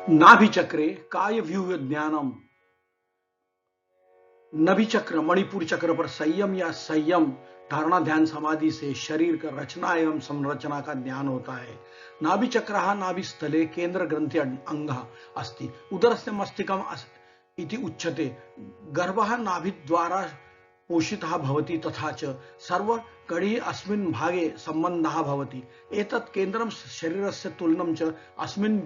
नाभि चक्रे काय व्यूह ज्ञानम। नभि चक्र मणिपुर चक्र पर संयम या संयम धारणा ध्यान समाधि से शरीर का रचना एवं संरचना का ज्ञान होता है। नाभि चक्र नाभि स्थले केंद्र ग्रंथि अंग अस्ति उदरस्य मस्तिष्कम इति उच्यते। गर्भः नाभि द्वारा पोषितः भवति तथा च सर्व कड़ी अस्मिन् भागे संबंधः भवति। एतत् केंद्रं शरीरस्य तुलनं च अस्मिन्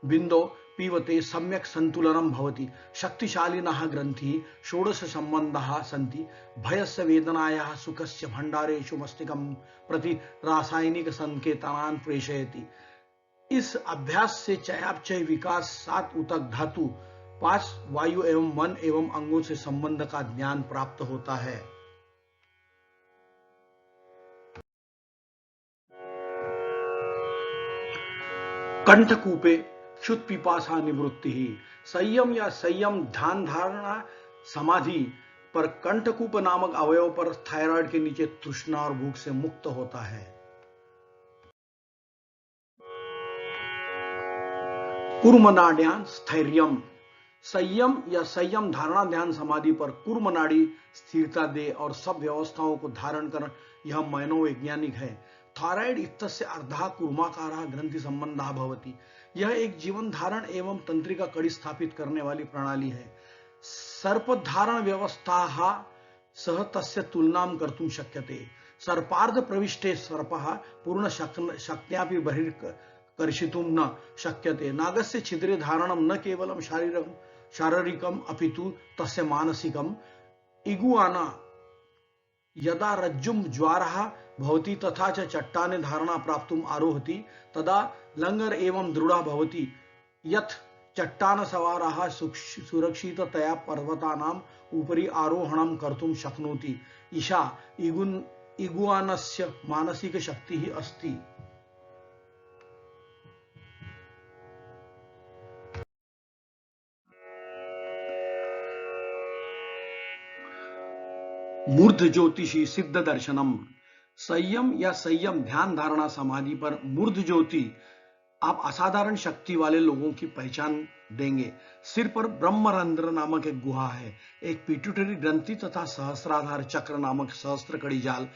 बिंदो पीवते सम्यक् संतुलनं भवति। शक्तिशालिनः ग्रन्थिः षोडश संबंधाः सन्ति। भयस्य वेदनायाः सुखस्य भंडारेषु मस्तिष्कं प्रति रासायनिक संकेतान् प्रेषयति। इस अभ्यास से चयापचय विकास, 7 ऊतक धातु, 5 वायु एवं मन एवं अंगों से संबंध का ज्ञान प्राप्त होता है। कंठकूपे क्षुत पिपासा निवृत्ति ही। संयम या संयम ध्यान धारणा समाधि पर कंठकूप नामक अवयव पर थायराइड के नीचे तृष्णा और भूख से मुक्त होता है। कूर्मनाड्यान स्थैर्यम। संयम या संयम धारणा ध्यान समाधि पर कूर्मनाड़ी स्थिरता दे और सब व्यवस्थाओं को धारण कर यह मनोवैज्ञानिक है। थायराइड इत्यस्य अर्धा कूर्माकारः ग्रंथि संबंधः भवति। यह एक जीवन धारण एवं तंत्रिका कड़ी स्थापित करने वाली प्रणाली है। सर्पधारण व्यवस्था सह तस्य तुलनां कर्तुं शक्यते। सर्पार्ध प्रविष्टे सर्पः पूर्ण शक्त्यापि बहिर्कर्षितुं न शक्यते। नागस्य छिद्रे धारणं न केवलं शारीरिकम् अपितु तस्य मानसिकम्। इगुआना यदा रज्जुं ज्वारः भवति तथा च चट्टाने धारणा प्राप्तुम् आरोहति तदा लंगर एवं दृढ़ भवति। यत् चट्टानसवारः सुरक्षिततया पर्वतानाम् उपरि आरोहणं कर्तुं शक्नोति। ईशा इगुआनस्य मानसिक शक्तिः अस्ति। मूर्ध ज्योतिषी सिद्ध दर्शनम। संयम या संयम ध्यान धारणा समाधि पर मूर्ध ज्योति आप असाधारण शक्ति वाले लोगों की पहचान देंगे। सिर पर ब्रह्मरंध्र नामक एक गुहा है। एक पिट्यूटरी ग्रंथि तथा सहस्राधार चक्र नामक सहस्त्र कड़ी जाल।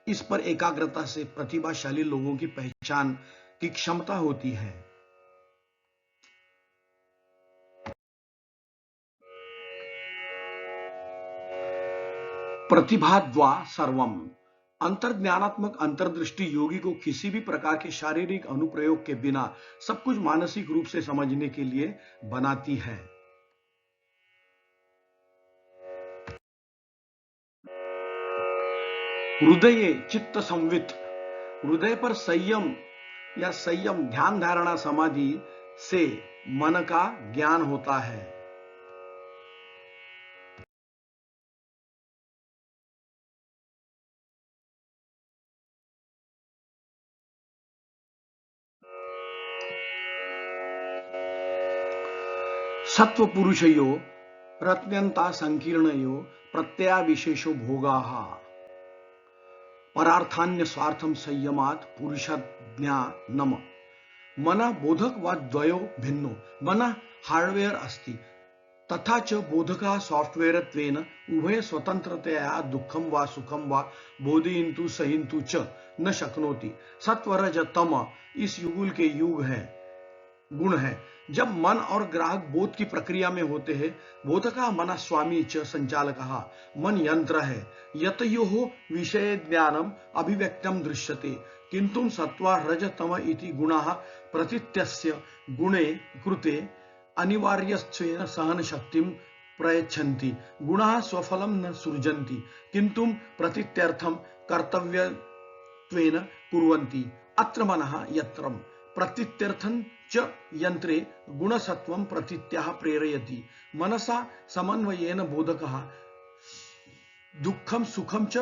इस पर एकाग्रता से प्रतिभाशाली लोगों की पहचान की क्षमता होती है। प्रतिभाद्वा सर्वम। अंतर्ज्ञानात्मक अंतर्दृष्टि योगी को किसी भी प्रकार के शारीरिक अनुप्रयोग के बिना सब कुछ मानसिक रूप से समझने के लिए बनाती है। हृदय चित्त संवित। हृदय पर संयम या संयम ध्यान धारणा समाधि से मन का ज्ञान होता है। सत्व पुरुषयो रत्न्यंता संकीर्णयो प्रत्यया विशेषो भोगाः। परार्थान्य स्वार्थम संयमात् पुरुषज्ञानम। मन बोधक व द्वयो भिन्नो। मन हार्डवेयर अस्ति तथा च बोधकः सॉफ्टवेयरत्वेन उभय स्वतंत्रतया दुःखं वा सुखं वा बोधयितुं सहितुं च न शक्नोति। सत्वरज तम इस युगल के युग है गुण है। जब मन और ग्राहक बोध की प्रक्रिया में होते हैं, बोधका मन स्वामी च संचालकः। मन यंत्र है। यतयोः विषय ज्ञानम अभिव्यक्तम दृश्यते किंतु सत्वा रजतम इति गुणाः प्रतीत्यस्य गुणे कृते अनिवार्यत्वेन सहन शक्तिं प्रयच्छन्ति। गुणाः स्वफलं न सृजन्ति किंतु प्रतीत्यर्थं कर्तव्यत्वेन कुर्वन्ति। अत्र मनः यत्रम प्रतीत्यर्थं च यंत्रे गुणसत्वं प्रतीत्याः प्रेरयति। मनसा समन्वयेन बोधकः दुःखं सुखं च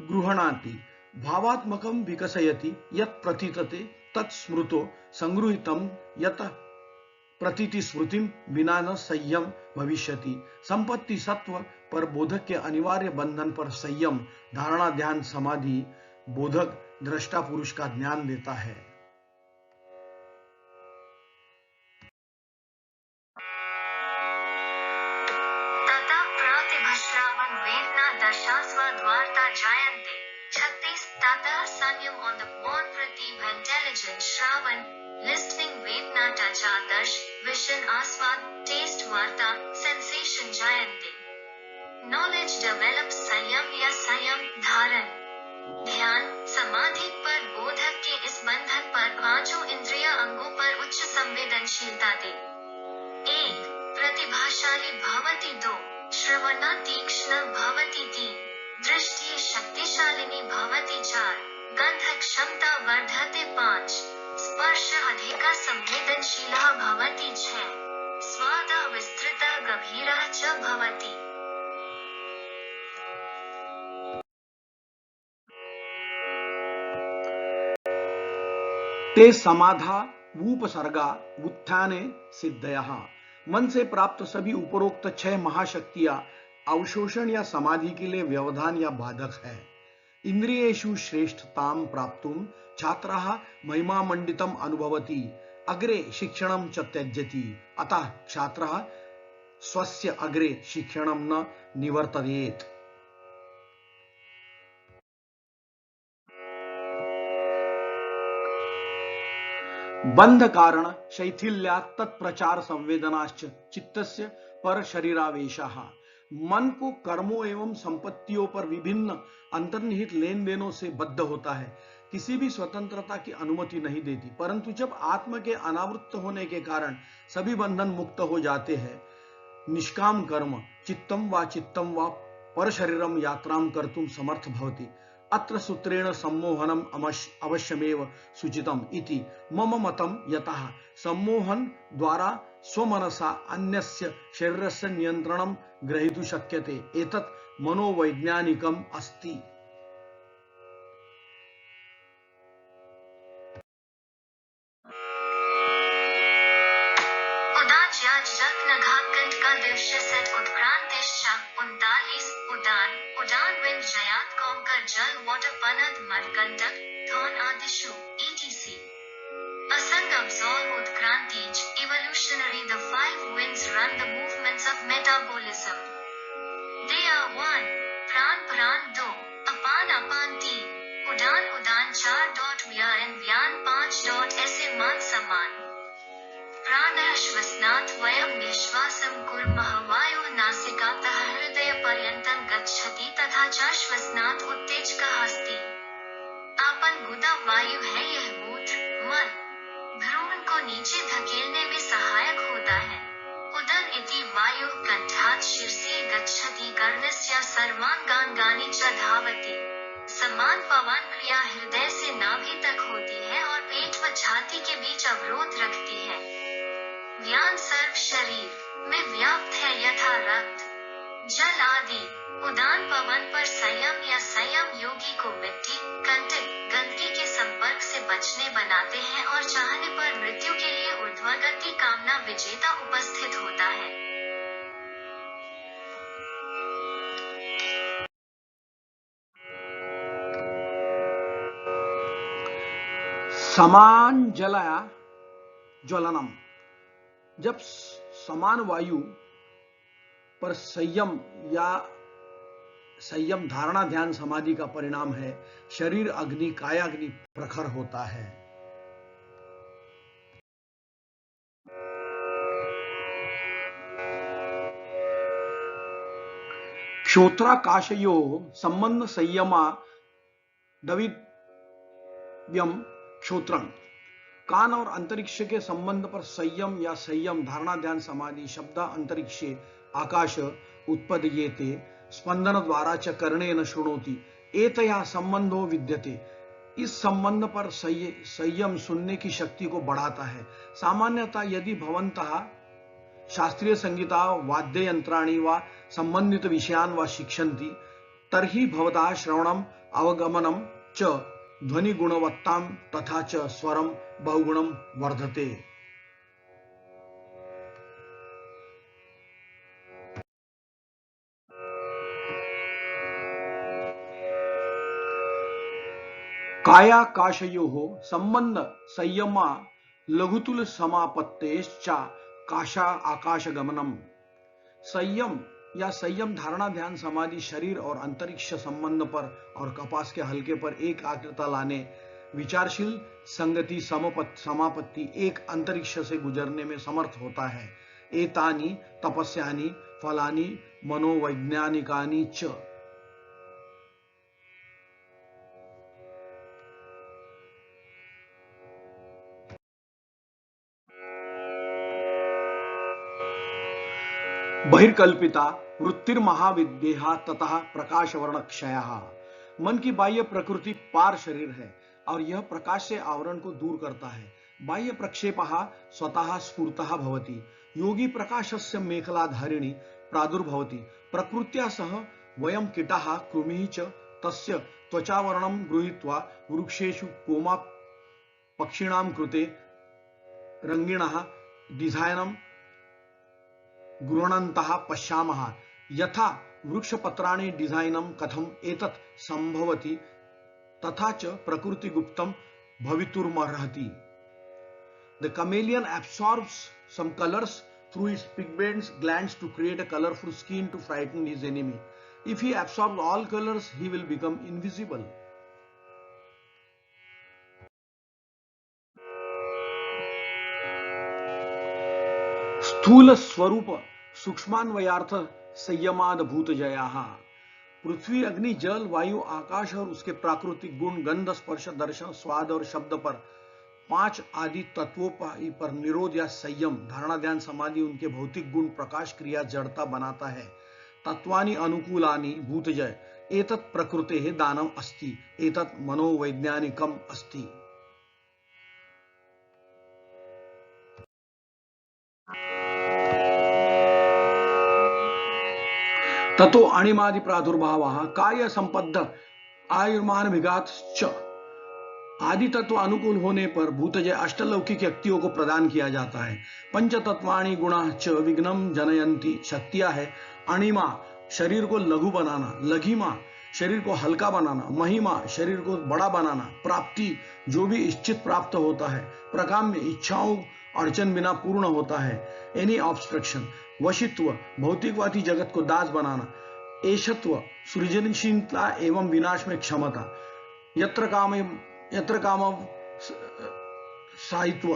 गृह्णाति। भावात्मकं विकसयति। यत् प्रतीतते तत् स्मृतो संगृहीतं यत् प्रतीति स्मृतिं विना न संयम भविष्यति। संपत्ति सत्व पर बोधक के अनिवार्य बंधन पर संयम धारणा ध्यान समाधि बोधक दृष्टा पुरुष का ज्ञान देता है। विजन श्रावण, लिस्टिंग वेदना टच आदर्श, विशन आस्वाद, टेस्ट वार्ता, सेंसेशन जायंती। नॉलेज डेवलप संयम या संयम धारण। ध्यान समाधि पर बोधक के इस बंधन पर पांचों इंद्रिय अंगों पर उच्च संवेदनशीलता दे। 1. प्रतिभाशाली भवति 2. श्रवणा तीक्ष्ण भवति 3. दृष्टि शक्तिशालिनी भवति 4. गंध क्षमता वर्धते 5. स्पर्श अधिका संवेदनशीलः भवति 6. स्वादः विस्तृतः गभीरः च भवति। ते समाधा उपसर्गा उत्थाने सिद्धयः। मन से प्राप्त सभी उपरोक्त 6 महाशक्तियां अवशोषण या समाधि के लिए व्यवधान या बाधक है। इंद्रियेषु श्रेष्ठतां प्राप्तुं छात्रः महिमामण्डितम् अनुभवति, अग्रे शिक्षणं च त्यजति, अतः छात्रः स्वस्य अग्रे शिक्षणं न निवर्तयेत्। बंध कारण शैथिल्यात् तत्प्रचार संवेदनाश्च चित्तस्य पर शरीरावेशः। मन को कर्मों एवं संपत्तियों पर विभिन्न अंतर्निहित लेन देनों से बद्ध होता है, किसी भी स्वतंत्रता की अनुमति नहीं देती। परंतु जब आत्म के अनावृत्त होने के कारण सभी बंधन मुक्त हो जाते हैं, निष्काम कर्म चित्तम व पर शरीरम यात्रां कर्तुम समर्थ भवति। अत्र सूत्रेण सम्मोहनम अवश्यमेव सूचितम इति मम मतम, यतः सम्मोहन द्वारा स्वमनसा अन्यस्य शरीरस्य नियंत्रणं ग्रहीतुं शक्यते। एतत् मनोवैज्ञानिकम् अस्ति। जल water panad madkantak thorn adishu etc. Asang absolve utkrantij evolutionary. The 5 winds run the movements of metabolism. They are 1. Pran pran 2. Apan apan 3. Udan udan 4. Vyan vyan 5. ऐसे मान समान। प्राणः श्वसनात् वयं निश्वासं कुर्मः। वायुः नासिकातः हृदयपर्यन्तं गच्छति तथा च श्वसनात् उत्तेजकः अस्ति। आपन गुदा वायु है, यह मूत्र मन भ्रूण को नीचे धकेलने में सहायक होता है। उदन इति वायुः कंठात् शिरसि गच्छति कर्णस्य सर्वांगानि च धावति। समान पवन क्रिया हृदय से नाभि तक होती है और पेट व छाती के बीच अवरोध रखती है। व्यान सर्व शरीर में व्याप्त है यथा रक्त जल आदि। उदान पवन पर संयम या संयम योगी को मिट्टी कंटक गंदगी के संपर्क से बचने बनाते हैं और चाहने पर मृत्यु के लिए ऊर्ध्वगति कामना विजेता उपस्थित होता है। समान जलया ज्वलनम। जब समान वायु पर संयम या संयम धारणा ध्यान समाधि का परिणाम है, शरीर अग्नि कायाग्नि प्रखर होता है। क्षोत्राकाशयो संबंध संयमा दविव्यम क्षोत्रम। कान और अंतरिक्ष के संबंध पर संयम या संयम धारणा ध्यान समाधि शब्द अंतरिक्षे आकाश उत्पद्येते स्पंदन द्वारा च कर्णेन शृणोति एतया संबंधो विद्यते। इस संबंध पर संयम सुनने की शक्ति को बढ़ाता है। सामान्यतः यदि भवन्तः शास्त्रीय संगीता वाद्य यंत्राणि वा संबंधित विषयान् वा शिक्षन्ति तर्हि भवतः श्रवणम अवगमनम च ध्वनि गुणवत्तां तथा च स्वरम बहुगुणम वर्धते। कायाकाशयोः संबंध संयमा लघुतुल समापत्तेश्च काशा आकाशगमनम। संयम या संयम धारणा ध्यान समाधि शरीर और अंतरिक्ष संबंध पर और कपास के हल्के पर एकाग्रता लाने विचारशील संगति समापत्ति एक अंतरिक्ष से गुजरने में समर्थ होता है। एतानी तपस्यानि फलानि मनोवैज्ञानिकानि च। बहिर्कल्पिता वृत्तिर्महाविद्या ततः प्रकाशवर्ण क्षय। मन की बाह्य प्रकृति पार शरीर है और यह प्रकाश से आवरण को दूर करता है। बाह्य प्रक्षेपः स्वतः स्फूर्तः भवति। योगी प्रकाशस्य मेखलाधारिणी प्रादुर्भवति। प्रकृत्या सह वयं कीटाः कृमिः च तस्य त्वचावर्णं गृहीत्वा वृक्षेषु कोमा पक्षिणां कृते रंगिणः डिजाइनं गृह्णन्तः पश्यामः। यथा वृक्षपत्राणि डिजाइनं कथम् एतत् संभवति तथा च प्रकृतिगुप्तं भवितुर्मर्हति। The chameleon absorbs some colors through its pigment glands to create a colorful skin to frighten his enemy. If he absorbs all colors, he will become invisible. स्थूल स्वरूप सूक्ष्मान्वयार्थ संयमाद भूत जयाः। पृथ्वी अग्नि जल वायु आकाश और उसके प्राकृतिक गुण गंध स्पर्श दर्शन स्वाद और शब्द पर 5 आदि तत्वों पर निरोध या संयम धारणा ध्यान समाधि उनके भौतिक गुण प्रकाश क्रिया जड़ता बनाता है। तत्वानि अनुकूलानि भूतजय एतत् प्रकृतेः दानम अस्ति एतत् मनोवैज्ञानिकम अस्ति। ततो अणिमादि प्रादुर्भावः काय संपद्ध आयुर्मान विघात च। आदि तत्व अनुकूल होने पर भूतजय अष्टलौकिक शक्तियों को प्रदान किया जाता है। पंच तत्वाणि गुणाः च विघ्नं जनयन्ति। शक्तियां है अणिमा शरीर को लघु बनाना, लघिमा शरीर को हल्का बनाना, महिमा शरीर को बड़ा बनाना, प्राप्ति जो भी इच्छित प्राप्त होता है, प्रकाम्य इच्छाओं अड़चन बिना पूर्ण होता है, एनी ऑब्स्ट्रक्शन, वशित्व भौतिकवादी जगत को दास बनाना, एशत्व सृजनशीलता एवं विनाश में क्षमता, यत्र काम साहित्व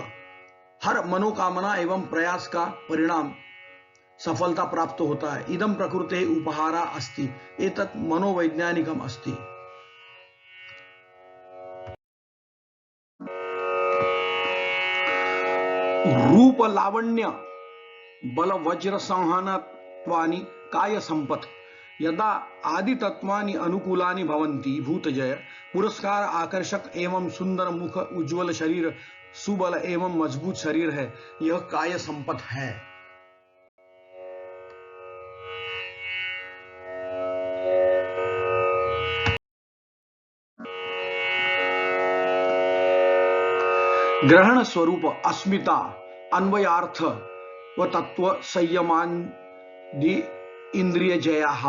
हर मनोकामना एवं प्रयास का परिणाम सफलता प्राप्त होता है। इदम प्रकृते उपहारा अस्ति एतत् मनोवैज्ञानिकम अस्ति। रूप लावण्य बल वज्र संहनत्वानि काय संपत्। यदा आदि तत्वानि अनुकूलानि भवन्ति भूतजय पुरस्कार आकर्षक एवं सुंदर मुख उज्ज्वल शरीर सुबल एवं मजबूत शरीर है, यह काय संपत् है। ग्रहण स्वरूप अस्मिता अन्वयार्थ व तत्व संयमादि इंद्रिय जयाः।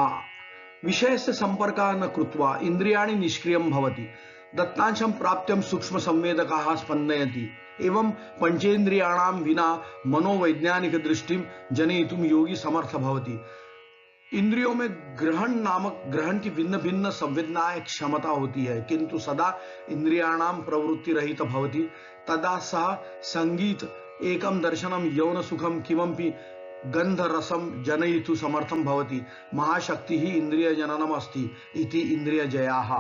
विषय से संपर्क न कृत्वा इंद्रियाणि निष्क्रियं भवति। दत्तांशं प्राप्त्यं सूक्ष्म संवेदकाः स्पन्दयति एवं पंचेन्द्रियाणां विना मनोवैज्ञानिक दृष्टिं जनयितुं योगी समर्थ भवति। इंद्रियों में ग्रहण की भिन्न भिन्न संवेदनाएं क्षमता होती है, किंतु सदा इंद्रियाणां प्रवृत्ति रहित भवति। तदा सह संगीत एकम दर्शनम यौन सुखम किमपि गंध रसम जनयितु समर्थम भवति। महाशक्ति ही इंद्रिय जननम अस्ति इति इंद्रिय जयाः।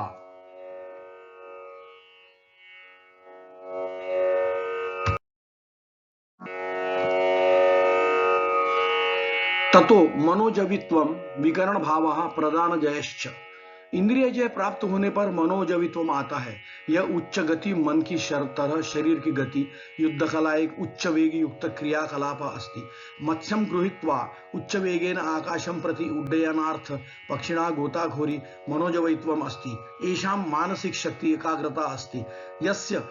ततो मनोजवित्वम विकरण भावः प्रदान जयश्च। इंद्रिय जय प्राप्त होने पर मनोजवित्वम आता है। यह उच्च गति मन की तरह शरीर की गति युद्ध कला एक उच्च वेग युक्त क्रियाकलाप अस्ति। मत्स्यं गृहीत्वा उच्च वेगेन आकाशं प्रति उड्डयनार्थ पक्षिणा गोताखोरी मनोजवित्वम अस्ति। एषां मानसिक शक्ति एकाग्रता अस्ति। यस्य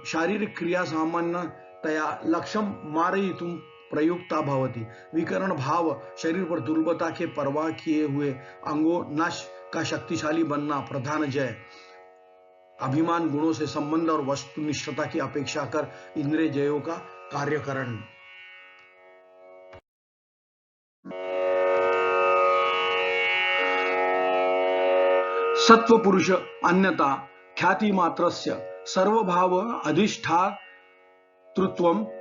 शारीरिक क्रिया सामान्यतया लक्ष्यं मारयितुं प्रयुक्ता भवति। विकरण भाव शरीर पर दुर्बलता के परवाह किए हुए अंगों नाश का शक्तिशाली बनना प्रधान जय। अभिमान गुणों से संबंध और वस्तुनिष्ठता की अपेक्षा कर इंद्रिय जयों का कार्यकरण। सत्व पुरुष अन्यता ख्याति मात्रस्य सर्वभाव अधिष्ठातृत्वम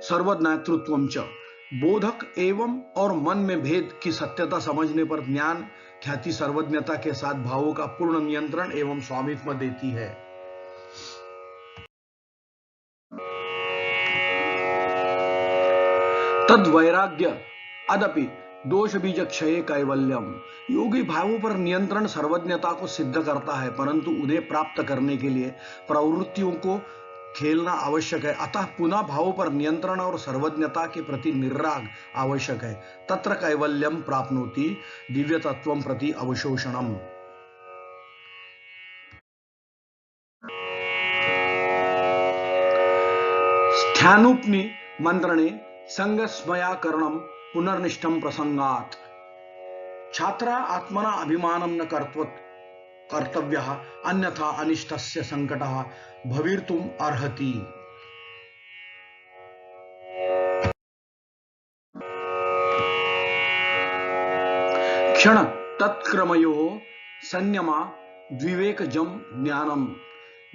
सर्वज्ञातृत्वम च। बोधक एवं और मन में भेद की सत्यता समझने पर ज्ञान ख्याति सर्वज्ञता के साथ भावों का पूर्ण नियंत्रण एवं स्वामित्व देती है। तद वैराग्य अदपि दोष बीज क्षय कैवल्यम। योगी भावों पर नियंत्रण सर्वज्ञता को सिद्ध करता है, परंतु उन्हें प्राप्त करने के लिए प्रवृत्तियों को खेलना आवश्यक है। अतः पुनः भावों पर नियंत्रण और सर्वज्ञता के प्रति निर्राग आवश्यक है। तत्र कैवल्यम प्राप्नोति दिव्य तत्वं प्रति अवशोषणम। ध्यानोपनि मंत्रणे संगस्मयाकरणम पुनर्निष्ठम प्रसंगात। छात्रा आत्मना अभिमानं न कर्तव्यः अन्यथा अनिष्टस्य संकटः भवितुम् अर्हति। क्षण तत्क्रमयोः संयमा द्विवेकजम ज्ञानम।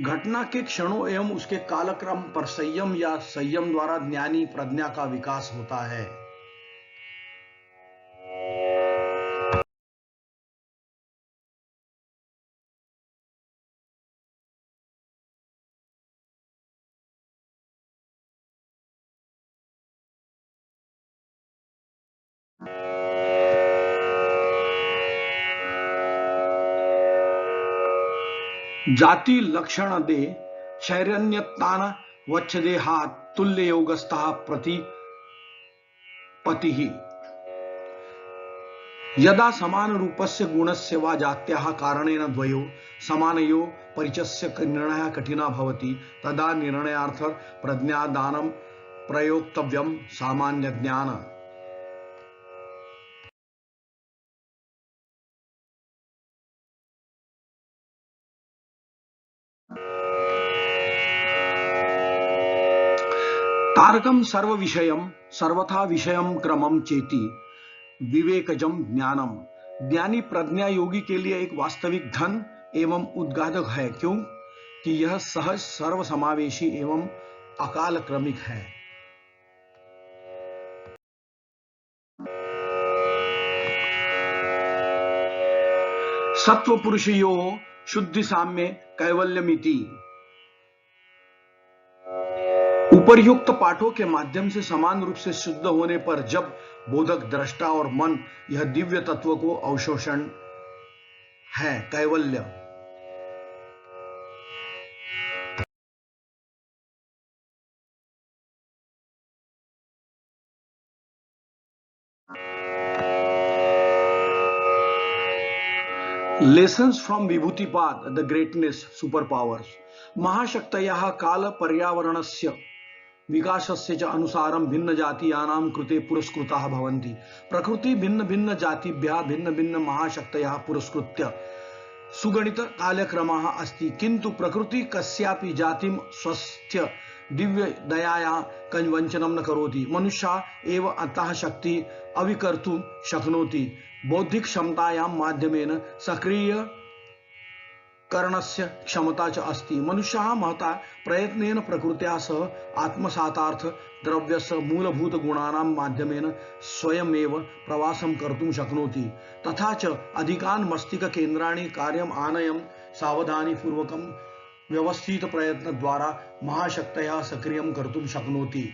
घटना के क्षणों एवं उसके कालक्रम पर संयम या संयम द्वारा ज्ञानी प्रज्ञा का विकास होता है। जाति लक्षण दे शैरण्यतान वच्छदेहात् तुल्य योगस्थः प्रति पतिः। यदा समान रूपस्य गुणस्य वा जात्याः कारणेन द्वयो समानयो परिचयस्य निर्णयः कठिनः भवति तदा निर्णयार्थ प्रज्ञादानं प्रयोक्तव्यं सामान्य ज्ञान। तारकम सर्व विषयम सर्वथा विषयम क्रमम चेति विवेकजम ज्ञानम। ज्ञानी प्रज्ञा योगी के लिए एक वास्तविक धन एवं उद्गादक है, क्योंकि यह सहज सर्वसमावेशी एवं अकाल क्रमिक है। सत्व पुरुषयोः शुद्धि साम्ये कैवल्यमिति। उपर्युक्त पाठों के माध्यम से समान रूप से शुद्ध होने पर जब बोधक, दृष्टा और मन यह दिव्य तत्व को अवशोषण है कैवल्य। Lessons from Vibhutipada the greatness super powers. महाशक्तयः काल पर्यावरणस्य विकासस्य च अनुसारं भिन्न जातीयानां कृते पुरस्कृताः भवन्ति। प्रकृति भिन्न भिन्न जातिभ्यः भिन्न भिन्न महाशक्तयः पुरस्कृत्य सुगणित कालक्रमः अस्ति, किन्तु प्रकृति कस्यापि जातिं स्वस्थ्य दिव्य दयाया कंवञ्चनं न करोति। मनुष्यः एव अतः शक्ति अविकर्तुं शक्नोति। बौद्धिक क्षमतायां माध्यमेन सक्रिय करणस्य क्षमता च अस्ति। मनुष्यः महता प्रयत्नेन प्रकृत्या सह आत्मसातार्थ द्रव्यस्य मूलभूत गुणानां माध्यमेन स्वयमेव प्रवासं कर्तुं शक्नोति। तथा च अधिकान् मस्तिष्क केन्द्राणि कार्यम् आनयं सावधानीपूर्वकं व्यवस्थित प्रयत्न द्वारा महाशक्तयः सक्रियं कर्तुं शक्नोति।